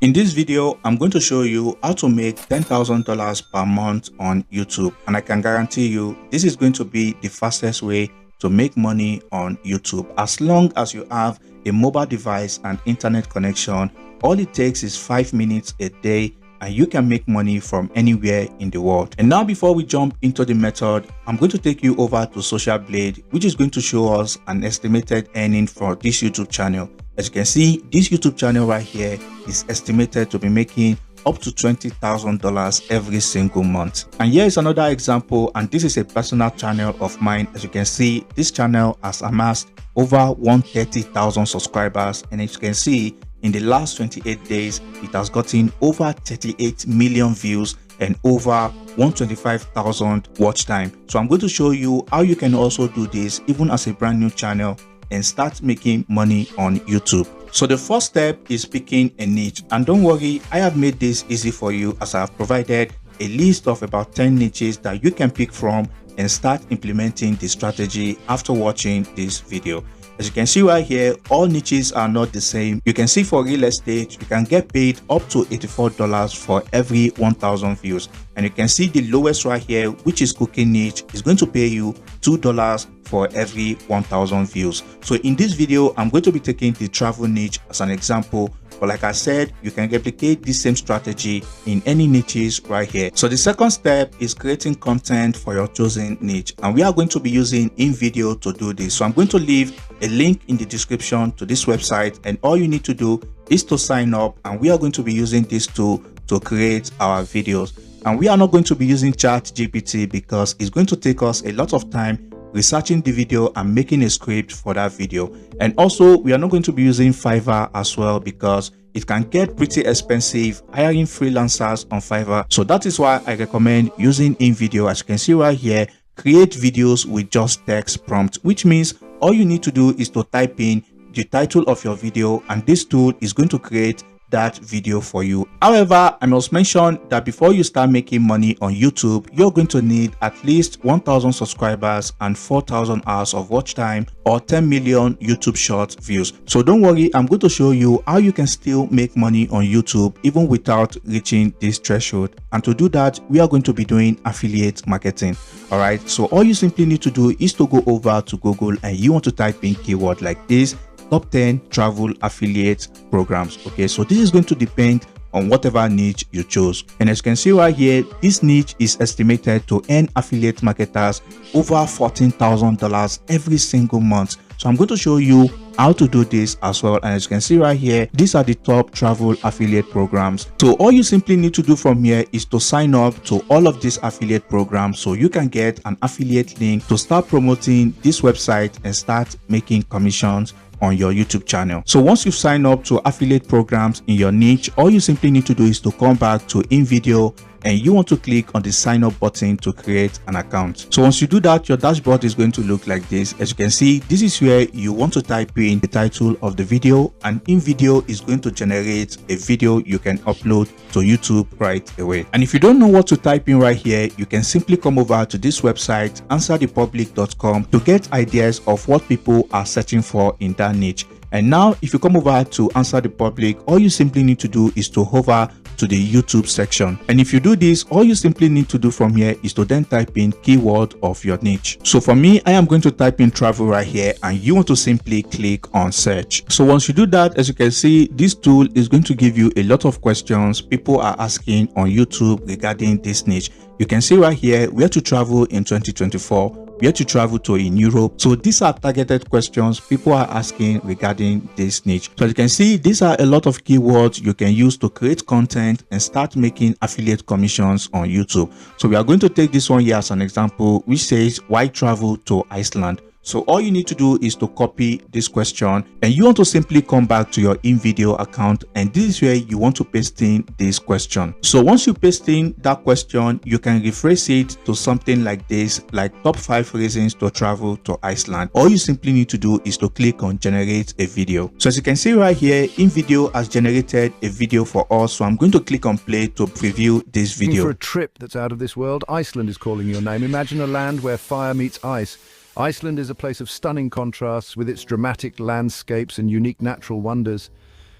In this video, I'm going to show you how to make $10,000 per month on YouTube, and I can guarantee you this is going to be the fastest way to make money on YouTube. As long as you have a mobile device and internet connection, all it takes is 5 minutes a day and you can make money from anywhere in the world. And now before we jump into the method, I'm going to take you over to Social Blade, which is going to show us an estimated earning for this YouTube channel. As you can see, this YouTube channel right here is estimated to be making up to $20,000 every single month. And here is another example, and this is a personal channel of mine. As you can see, this channel has amassed over 130,000 subscribers, and as you can see, in the last 28 days, it has gotten over 38 million views and over 125,000 watch time. So I'm going to show you how you can also do this even as a brand new channel and start making money on YouTube. So the first step is picking a niche, and don't worry, I have made this easy for you as I have provided a list of about 10 niches that you can pick from and start implementing the strategy after watching this video. As you can see right here, all niches are not the same. You can see for real estate, you can get paid up to $84 for every 1,000 views. And you can see the lowest right here, which is cooking niche, is going to pay you $2 for every 1,000 views. So in this video, I'm going to be taking the travel niche as an example. But like I said, you can replicate this same strategy in any niches right here. So the second step is creating content for your chosen niche. And we are going to be using InVideo to do this. So I'm going to leave a link in the description to this website. And all you need to do is to sign up. And we are going to be using this tool to create our videos. And we are not going to be using ChatGPT because it's going to take us a lot of time researching the video and making a script for that video. And also, we are not going to be using Fiverr as well because it can get pretty expensive hiring freelancers on Fiverr. So that is why I recommend using InVideo. As you can see right here, create videos with just text prompt, which means all you need to do is to type in the title of your video and this tool is going to create that video for you. However, I must mention that before you start making money on YouTube, you're going to need at least 1,000 subscribers and 4,000 hours of watch time or 10 million YouTube short views. So don't worry, I'm going to show you how you can still make money on YouTube even without reaching this threshold. And to do that, we are going to be doing affiliate marketing. All right, so all you simply need to do is to go over to Google and you want to type in keyword like this: top 10 travel affiliate programs. Okay, so this is going to depend on whatever niche you chose. And as you can see right here, this niche is estimated to earn affiliate marketers over $14,000 every single month. So I'm going to show you how to do this as well. And as you can see right here, these are the top travel affiliate programs. So all you simply need to do from here is to sign up to all of these affiliate programs so you can get an affiliate link to start promoting this website and start making commissions on your YouTube channel. So once you sign up to affiliate programs in your niche, all you simply need to do is to come back to InVideo and you want to click on the sign up button to create an account. So once you do that, your dashboard is going to look like this. As you can see, this is where you want to type in the title of the video, and InVideo is going to generate a video you can upload to YouTube right away. And if you don't know what to type in right here, you can simply come over to this website, answerthepublic.com, to get ideas of what people are searching for in that niche. And now if you come over to Answer the Public, all you simply need to do is to hover to the YouTube section. And if you do this, all you simply need to do from here is to then type in keyword of your niche. So for me, I am going to type in travel right here, and you want to simply click on search. So once you do that, as you can see, this tool is going to give you a lot of questions people are asking on YouTube regarding this niche. You can see right here where to travel in 2024, where to travel to in Europe. So these are targeted questions people are asking regarding this niche. So as you can see, these are a lot of keywords you can use to create content and start making affiliate commissions on YouTube. So we are going to take this one here as an example, which says why travel to Iceland. So all you need to do is to copy this question, and you want to simply come back to your InVideo account, and this is where you want to paste in this question. So once you paste in that question, you can rephrase it to something like this, like top 5 reasons to travel to Iceland. All you simply need to do is to click on generate a video. So as you can see right here, InVideo has generated a video for us. So I'm going to click on play to preview this video. For a trip that's out of this world, Iceland is calling your name. Imagine a land where fire meets ice. Iceland is a place of stunning contrasts with its dramatic landscapes and unique natural wonders.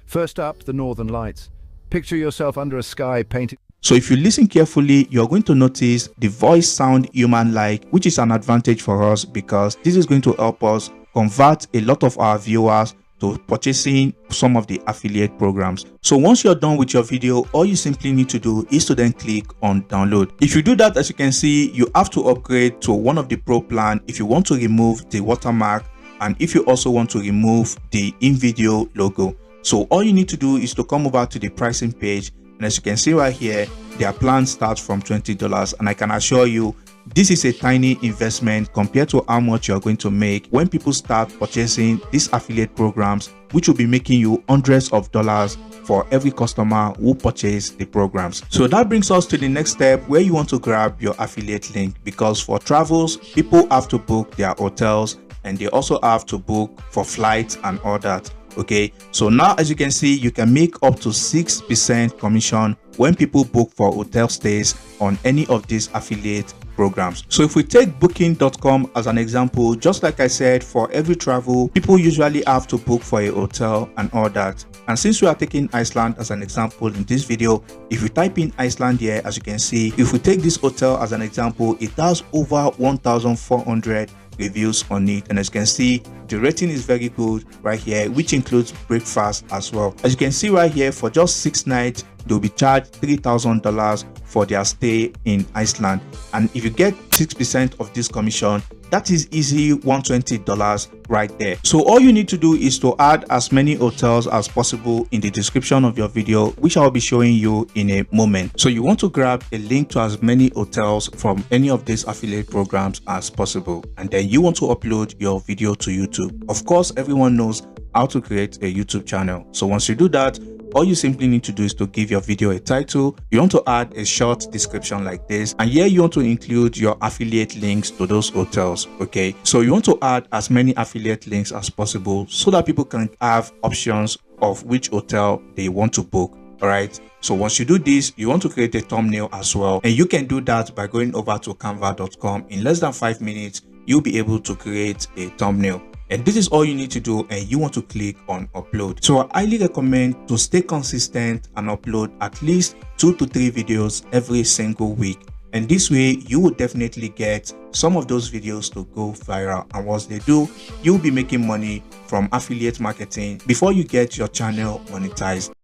First up, the Northern Lights. Picture yourself under a sky painted. So if you listen carefully, you're going to notice the voice sound human-like, which is an advantage for us because this is going to help us convert a lot of our viewers to purchasing some of the affiliate programs. So once you're done with your video, all you simply need to do is to then click on download. If you do that, as you can see, you have to upgrade to one of the pro plan if you want to remove the watermark and if you also want to remove the in-video logo. So all you need to do is to come over to the pricing page, and as you can see right here, their plan starts from $20, and I can assure you this is a tiny investment compared to how much you're going to make when people start purchasing these affiliate programs, which will be making you hundreds of dollars for every customer who purchase the programs. So that brings us to the next step where you want to grab your affiliate link, because for travels, people have to book their hotels and they also have to book for flights and all that. Okay, so now as you can see, you can make up to 6% commission when people book for hotel stays on any of these affiliate programs. So if we take booking.com as an example, just like I said, for every travel, people usually have to book for a hotel and all that. And since we are taking Iceland as an example in this video, if you type in Iceland here, as you can see, if we take this hotel as an example, it has over 1,400 reviews on it, and as you can see, the rating is very good right here, which includes breakfast as well. As you can see right here, for just 6 nights they'll be charged $3,000 for their stay in Iceland, and if you get 6% of this commission, that is easy $120 right there. So all you need to do is to add as many hotels as possible in the description of your video, which I'll be showing you in a moment. So you want to grab a link to as many hotels from any of these affiliate programs as possible, and then you want to upload your video to YouTube. Of course, everyone knows how to create a YouTube channel. So once you do that, all you simply need to do is to give your video a title. You want to add a short description like this, and here you want to include your affiliate links to those hotels. Okay, so you want to add as many affiliate links as possible so that people can have options of which hotel they want to book. All right, so once you do this, you want to create a thumbnail as well, and you can do that by going over to canva.com. In less than 5 minutes, you'll be able to create a thumbnail. And this is all you need to do, and you want to click on upload. So I highly recommend to stay consistent and upload at least 2 to 3 videos every single week. And this way you will definitely get some of those videos to go viral. And once they do, you'll be making money from affiliate marketing before you get your channel monetized.